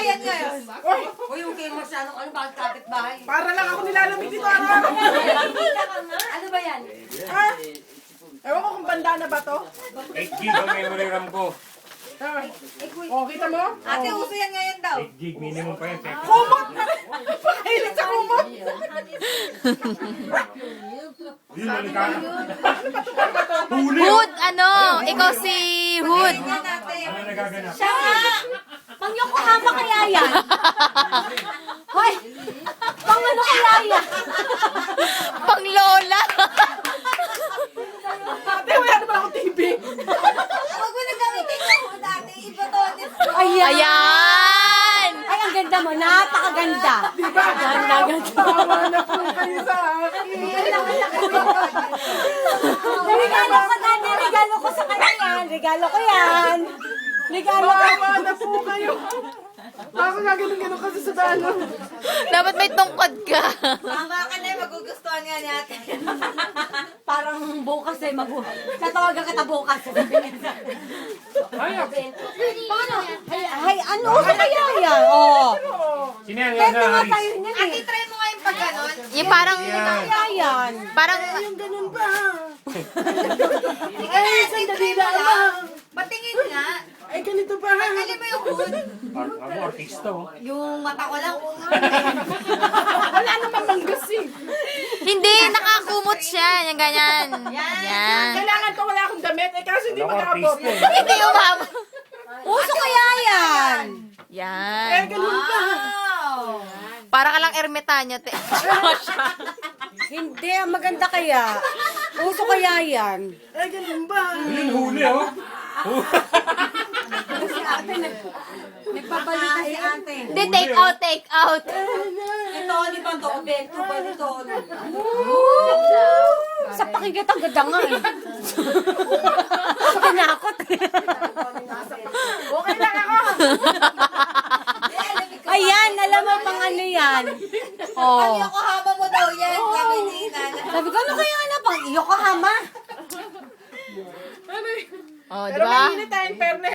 yan ngayon? Uy, Uy, yung kayo masyadong ano, bakit kapit-bahay? para lang ako nilalamig dito araw-araw. Ano ba yan? Ha? Ewan ko kung banda na ba to? 8 gig ang memory RAM ko. Ah. Oh, kita mo? Ate, uso yan ngayon daw. 8 gig minimum pa yan. Kumot! Pakahilit sa kumot! Yun, malikana. Huli! Hood, ano? Ikaw si Hood. Yan ate. Ano nagaganap? Siya nga! Pang Yokohama kaya yan? Hoy! Pang ano kaya yan? Pang lola. Ate, wala na ba akong TV? Huwag mo na gamitin yung dati. Iba to. Ayan. Ay, ang ganda mo. Napakaganda. Diba? Ganda, ganda. Tawa na po kayo sa akin. Regalo ko, Dani. Regalo ko sa kanya yan. Regalo ko yan. Regalo ko. Tawa na po kayo. Ako nga ganun kasi sa dano. Dapat may tungkod ka. Tama ka na, magugustuhan nga ni ate. Parang bukas eh, tatawagan kita bukas. Paano? Ay, ano sa kaya yan? Oo. Sino yan? Pwede nga Aris? tayo niyan eh. Ate, try mo nga yung pag ganon. Yung parang, Kaya yan. parang, Yung ganun ba? Sige na, ate, try mo lang. Patingin nga. Ay, ganito ba? Alam mo yung hood? Ako, artista oh. Yung mata ko lang. Wala namang manggas eh. hindi, nakakumot siya. Yung ganyan. Yan. Kailangan ko wala akong damit eh, kasi hindi Ako, mag-aabot. artista eh. Hindi umabot. Uso kaya yan. Eh, Yan. ganun ba? Wow. Para ka lang ermitanyo. Te. Hindi, maganda kaya. Uso kaya yan. Eh, ganun ba? Yun, huli oh. Si ate, nagpabalik na si ate. Hindi, take out, take out. Ito, ni ba ito? Bento ba nito? Sa pakinggan ang ganda nga eh. Pinakot. Okay lang ako. Ayan, alam mo pang ano yan. Oh. Yokohama mo daw yan, sabi ni Inana. Sabi ko, ano kaya na pang Yokohama? Oh, di Pero ba? may init tayong fairness.